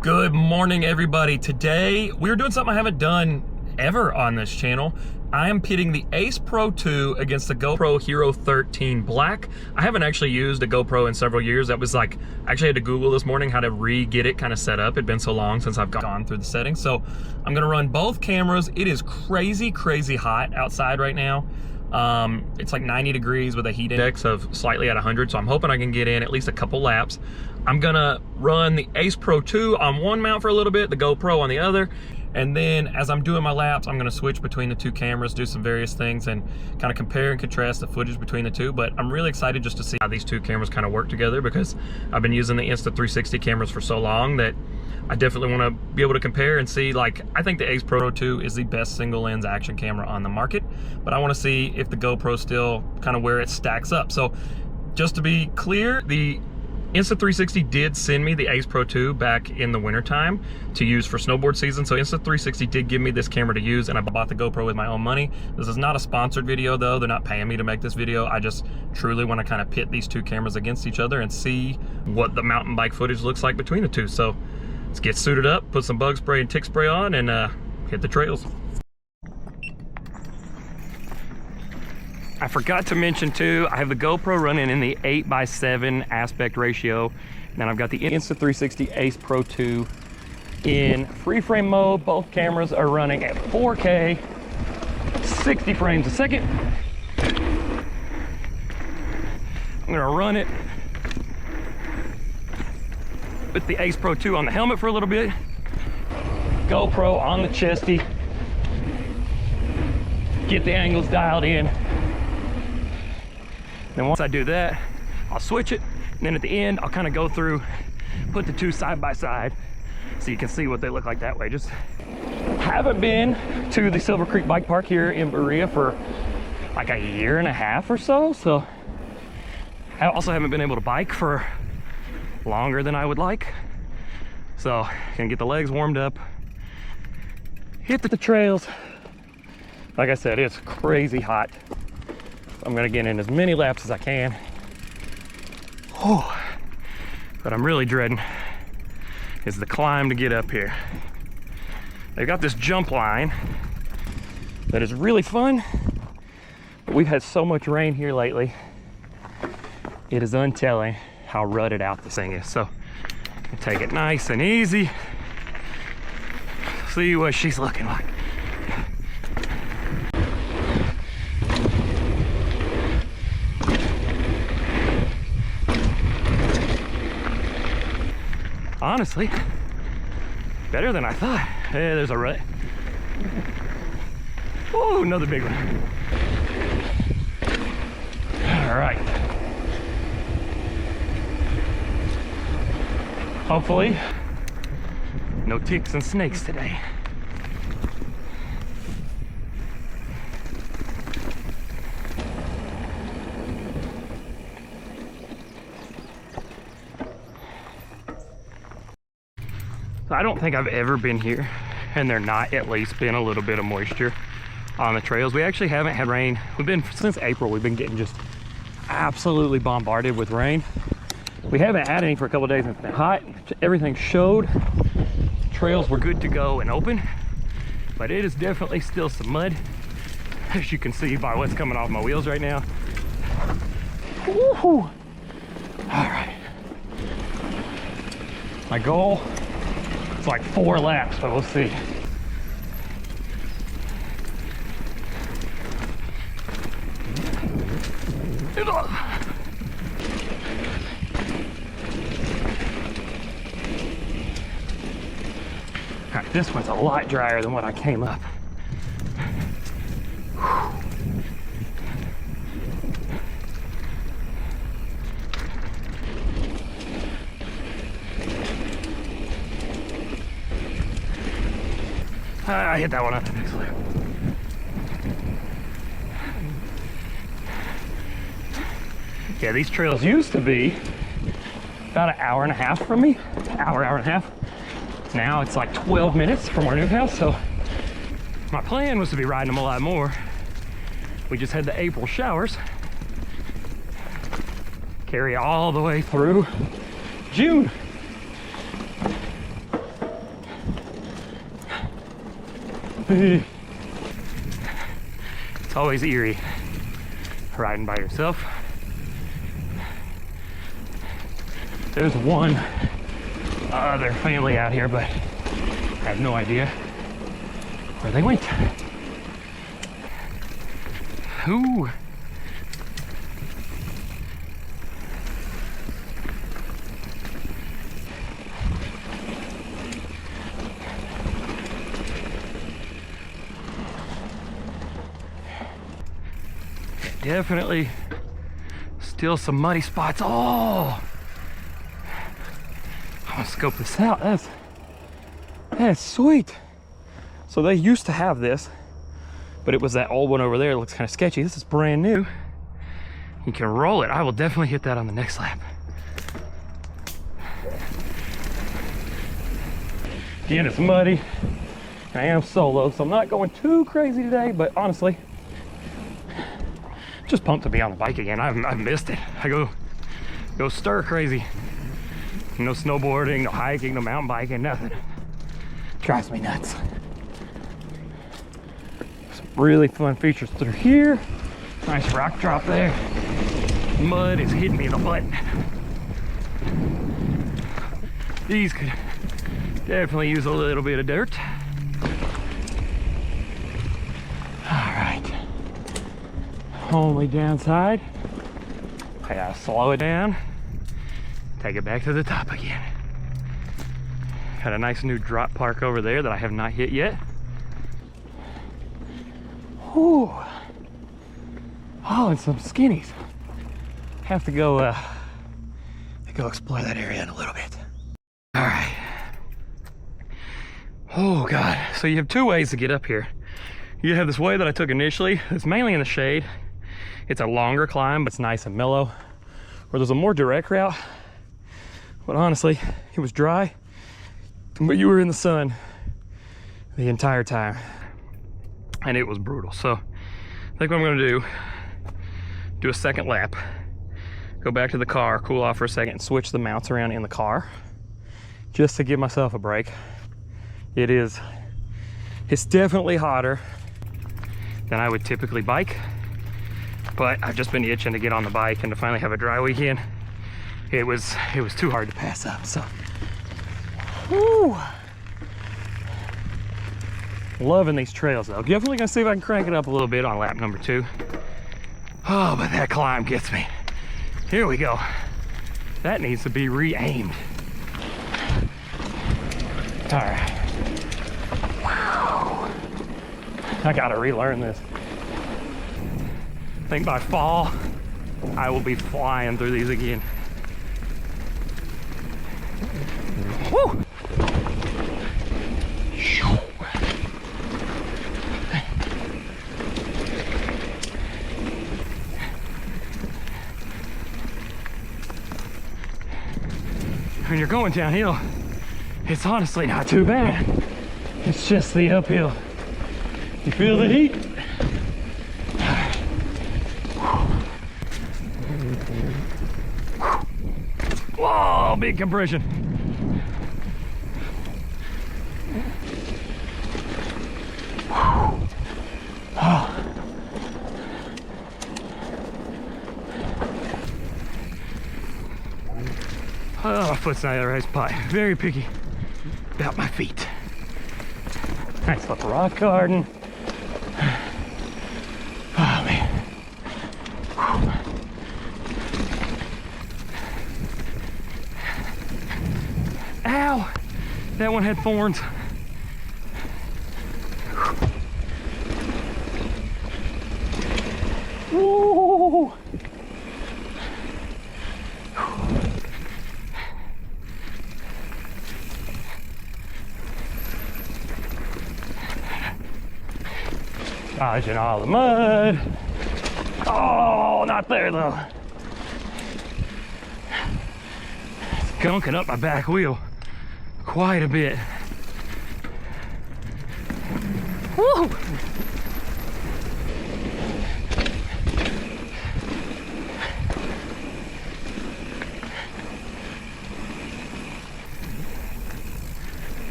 Good morning, everybody. Today we're doing something I haven't done ever on this channel. I am pitting the Ace Pro 2 against the GoPro Hero 13 Black. I haven't actually used a GoPro in several years. That was like, I actually had to Google this morning how to re-get it kind of set up. It'd been so long since I've gone through the settings. So I'm gonna run both cameras. It is crazy hot outside right now. It's like 90 degrees with a heat index of slightly at 100, so I'm hoping I can get in at least a couple laps. I'm gonna run the Ace Pro 2 on one mount for a little bit, the GoPro on the other, and then as I'm doing my laps, I'm gonna switch between the two cameras, do some various things, and kind of compare and contrast the footage between the two. But I'm really excited just to see how these two cameras kind of work together, because I've been using the Insta360 cameras for so long that I definitely want to be able to compare and see. Like, I think the Ace Pro 2 is the best single lens action camera on the market, but I want to see if the GoPro still kind of where it stacks up. So just to be clear, the Insta360 did send me the Ace Pro 2 back in the wintertime to use for snowboard season. So Insta360 did give me this camera to use, and I bought the GoPro with my own money. This is not a sponsored video though. They're not paying me to make this video. I just truly want to kind of pit these two cameras against each other and see what the mountain bike footage looks like between the two. So let's get suited up, put some bug spray and tick spray on, and hit the trails. I forgot to mention too, I have the GoPro running in the 8:7 aspect ratio. Then I've got the Insta360 Ace Pro 2 in free frame mode. Both cameras are running at 4K, 60 frames a second. I'm gonna run it with the Ace Pro 2 on the helmet for a little bit, GoPro on the chesty, get the angles dialed in. Then once I do that, I'll switch it, and then at the end, I'll kind of go through, put the two side by side so you can see what they look like that way. Just haven't been to the Silver Creek Bike Park here in Berea for like a year and a half or so. So I also haven't been able to bike for longer than I would like. So gonna get the legs warmed up, hit the trails. Like I said, it's crazy hot. I'm gonna get in as many laps as I can. Oh, but I'm really dreading is the climb to get up here. They've got this jump line that is really fun, but we've had so much rain here lately. It is untelling how rutted out this thing is. So take it nice and easy. See what she's looking like. Honestly, better than I thought. Hey, there's a rut. Oh, another big one. All right. Hopefully, no ticks and snakes today. I don't think I've ever been here and there not at least been a little bit of moisture on the trails. We actually haven't had rain. We've been, since April, we've been getting just absolutely bombarded with rain. We haven't had any for a couple of days. It's been hot. Everything showed. Trails were good to go and open, but it is definitely still some mud, as you can see by what's coming off my wheels right now. Woohoo! All right. My goal, it's like 4 laps, but we'll see. All right, this one's a lot drier than what I came up. I hit that one on the next lap. Yeah, these trails used to be about an hour and a half from me. Hour and a half. Now it's like 12 minutes from our new house, so my plan was to be riding them a lot more. We just had the April showers. Carry all the way through June. It's always eerie riding by yourself. There's one other family out here, but I have no idea where they went. Ooh. Definitely still some muddy spots. Oh, I want to scope this out. That's sweet. So they used to have this, but it was that old one over there. It looks kind of sketchy. This is brand new. You can roll it. I will definitely hit that on the next lap. Again, it's muddy. I am solo, so I'm not going too crazy today, but honestly, just pumped to be on the bike again. I've missed it. I go stir crazy. No snowboarding, no hiking, no mountain biking, nothing. Drives me nuts. Some really fun features through here. Nice rock drop there. Mud is hitting me in the butt. These could definitely use a little bit of dirt. All right. Only downside, I gotta slow it down, take it back to the top again. Got a nice new drop park over there that I have not hit yet. Ooh. Oh, and some skinnies. Have to go explore that area in a little bit. All right. Oh God, so you have two ways to get up here. You have this way that I took initially. It's mainly in the shade. It's a longer climb, but it's nice and mellow. Or there's a more direct route, but honestly, it was dry, but you were in the sun the entire time, and it was brutal. So I think what I'm gonna do a second lap, go back to the car, cool off for a second, and switch the mounts around in the car, just to give myself a break. It's definitely hotter than I would typically bike, but I've just been itching to get on the bike and to finally have a dry weekend. It was too hard to pass up, so. Woo. Loving these trails though. Definitely gonna see if I can crank it up a little bit on lap number 2. Oh, but that climb gets me. Here we go. That needs to be re-aimed. All right. Wow. I gotta relearn this. I think by fall, I will be flying through these again. Woo! When you're going downhill, it's honestly not too bad. It's just the uphill. You feel the heat? Whoa, big compression. Oh, my foot's not in the right spot. Very picky about my feet. Nice little rock garden. Oh, man. Ow! That one had thorns. Whoa! Dodging all the mud. Oh, not there though. It's gunking up my back wheel quite a bit. Woo!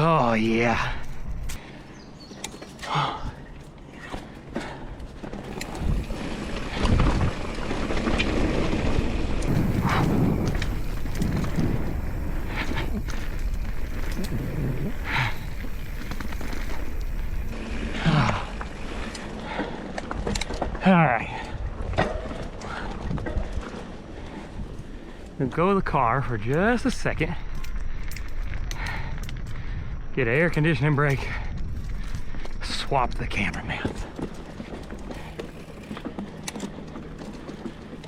Oh yeah. All right. We'll go to the car for just a second. Get an air conditioning brake. Swap the camera mounts.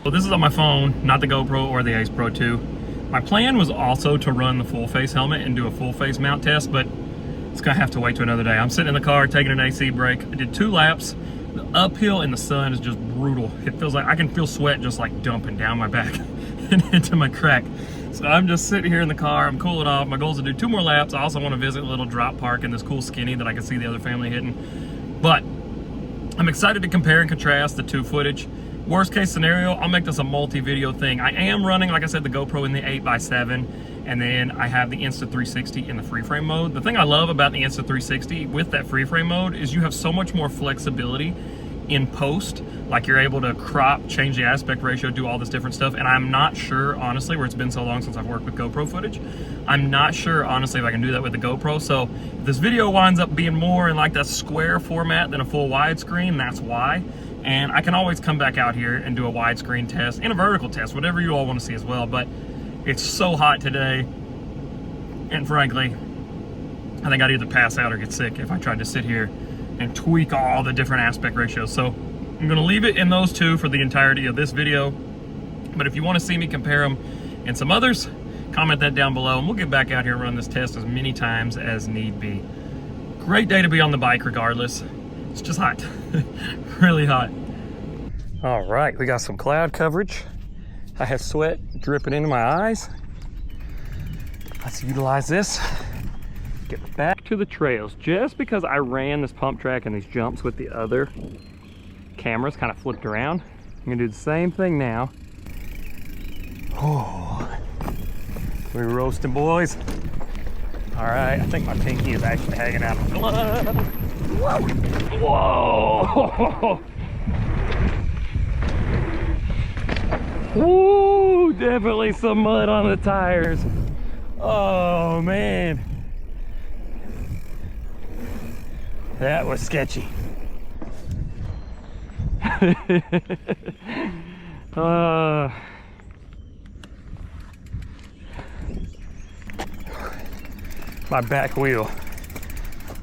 Well, this is on my phone, not the GoPro or the Ace Pro 2. My plan was also to run the full face helmet and do a full face mount test, but it's gonna have to wait to another day. I'm sitting in the car taking an AC break. I did 2 laps. The uphill in the sun is just brutal. It feels like I can feel sweat just like dumping down my back and into my crack. So I'm just sitting here in the car, I'm cooling off. My goal is to do 2 more laps. I also want to visit a little drop park in this cool skinny that I can see the other family hitting. But I'm excited to compare and contrast the 2 footage. Worst case scenario, I'll make this a multi-video thing. I am running, like I said, the GoPro in the 8x7, and then I have the Insta360 in the free frame mode. The thing I love about the Insta360 with that free frame mode is you have so much more flexibility in post. Like you're able to crop, change the aspect ratio, do all this different stuff. And I'm not sure, honestly, where it's been so long since I've worked with GoPro footage, I'm not sure, honestly, if I can do that with the GoPro. So if this video winds up being more in like that square format than a full widescreen, that's why. And I can always come back out here and do a widescreen test and a vertical test, whatever you all want to see as well. But it's so hot today, and frankly, I think I'd either pass out or get sick if I tried to sit here and tweak all the different aspect ratios. So I'm gonna leave it in those 2 for the entirety of this video. But if you want to see me compare them and some others, comment that down below, and we'll get back out here and run this test as many times as need be. Great day to be on the bike regardless. It's just hot, really hot. All right, we got some cloud coverage. I have sweat dripping into my eyes. Let's utilize this. Get back to the trails. Just because I ran this pump track and these jumps with the other cameras kind of flipped around, I'm gonna do the same thing now. Oh, we're roasting, boys. All right, I think my pinky is actually hanging out. Whoa! Whoa! Woo! Definitely some mud on the tires. Oh man, that was sketchy. My back wheel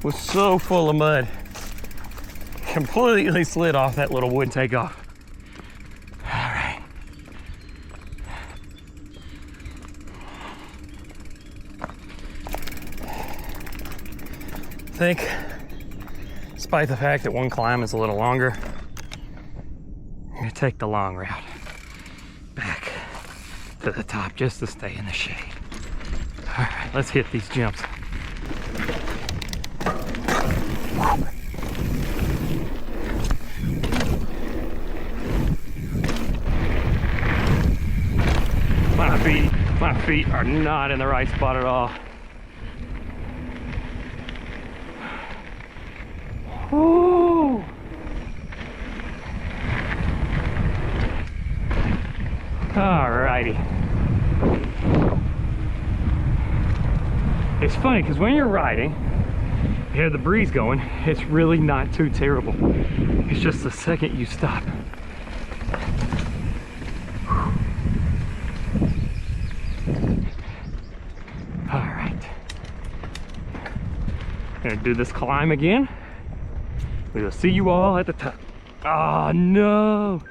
was so full of mud, completely slid off that little wood takeoff. All right. I think, despite the fact that one climb is a little longer, I'm gonna take the long route back to the top just to stay in the shade. All right, let's hit these jumps. My feet are not in the right spot at all. Ooh. Alrighty. It's funny because when you're riding, you have the breeze going, it's really not too terrible. It's just the second you stop. Alright. Gonna do this climb again. We'll see you all at the top. Oh no!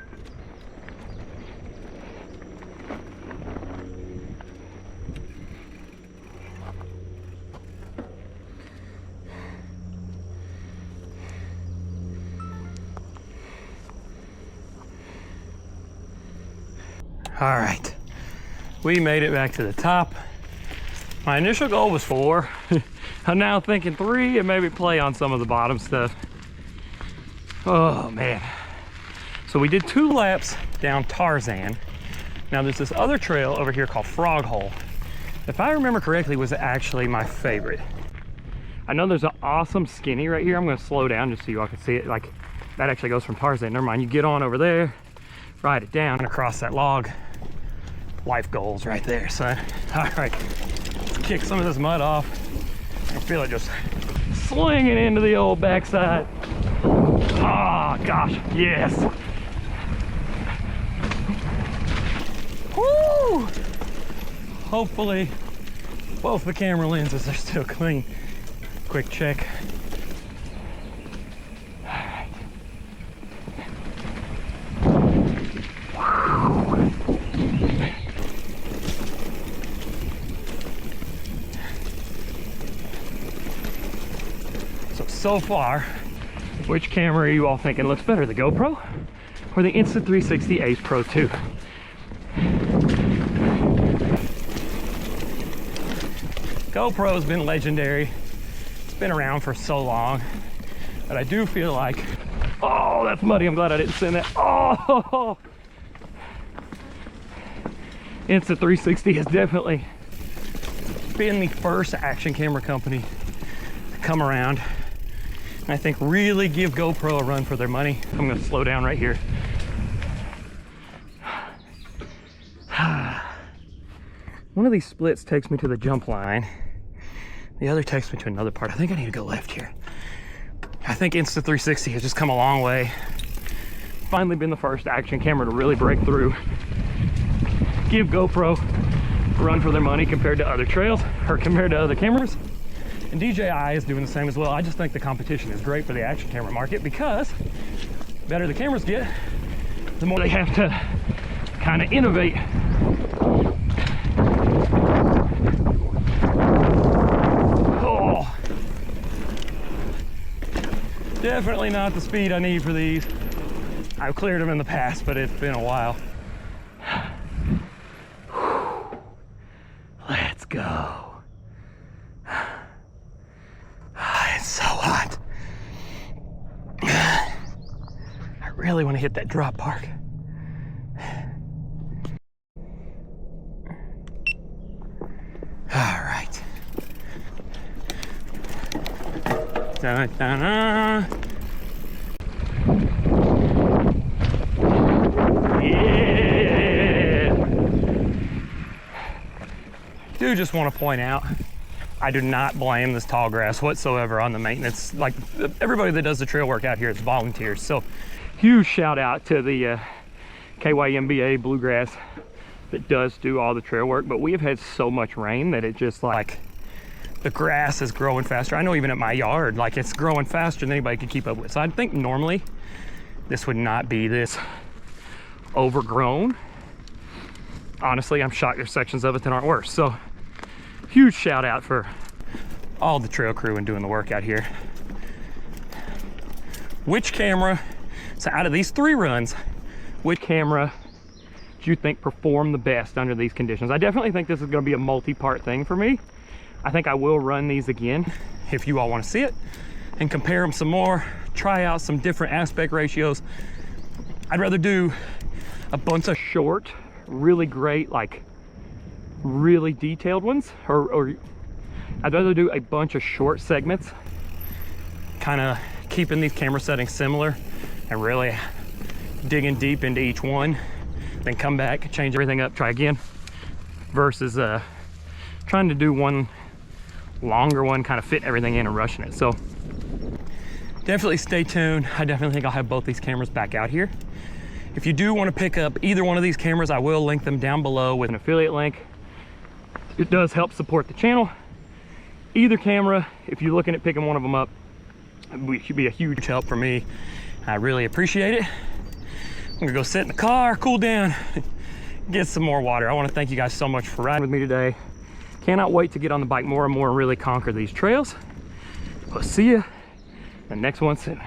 All right, we made it back to the top. My initial goal was 4. I'm now thinking 3 and maybe play on some of the bottom stuff. Oh man. So we did 2 laps down Tarzan. Now there's this other trail over here called Frog Hole. If I remember correctly, was actually my favorite. I know there's an awesome skinny right here. I'm gonna slow down just so you all can see it. Like, that actually goes from Tarzan. Never mind, you get on over there, ride it down and across that log. Life goals right there, son. All right, let's kick some of this mud off. I feel it just slinging into the old backside. Oh gosh, yes. Woo! Hopefully both the camera lenses are still clean. Quick check. All right. So far, which camera are you all thinking looks better, the GoPro or the Insta360 Ace Pro 2? GoPro's been legendary. It's been around for so long, but I do feel like, oh, that's muddy. I'm glad I didn't send that. Oh, Insta360 has definitely been the first action camera company to come around. I think really give GoPro a run for their money. I'm gonna slow down right here. One of these splits takes me to the jump line. The other takes me to another part. I think I need to go left here. I think Insta360 has just come a long way. Finally been the first action camera to really break through. Give GoPro a run for their money compared to other trails, or compared to other cameras. And DJI is doing the same as well. I just think the competition is great for the action camera market because the better the cameras get, the more they have to kind of innovate. Oh, definitely not the speed I need for these. I've cleared them in the past, but it's been a while. Let's go. So hot. I really want to hit that drop park. All right. Da-da-da. Yeah. I do just want to point out, I do not blame this tall grass whatsoever on the maintenance. Like, everybody that does the trail work out here is volunteers. So huge shout out to the KYMBA Bluegrass that does do all the trail work. But we have had so much rain that it just, like, the grass is growing faster. I know even at my yard, like, it's growing faster than anybody could keep up with. So I think normally this would not be this overgrown. Honestly, I'm shocked there's sections of it that aren't worse. So huge shout out for all the trail crew and doing the work out here. Which camera, so out of these 3 runs, which camera do you think performed the best under these conditions? I definitely think this is going to be a multi-part thing for me. I think I will run these again if you all want to see it and compare them some more, try out some different aspect ratios. I'd rather do a bunch of short, really great, like really detailed ones, or I'd rather do a bunch of short segments, kind of keeping these camera settings similar and really digging deep into each one, then come back, change everything up, try again, versus trying to do one longer one, kind of fit everything in and rushing it. So definitely stay tuned. I definitely think I'll have both these cameras back out here. If you do want to pick up either one of these cameras, I will link them down below with an affiliate link. It does help support the channel. Either camera, if you're looking at picking one of them up, it should be a huge help for me. I really appreciate it. I'm gonna go sit in the car, cool down, get some more water. I want to thank you guys so much for riding with me today. Cannot wait to get on the bike more and more and really conquer these trails. We'll see you in the next one soon.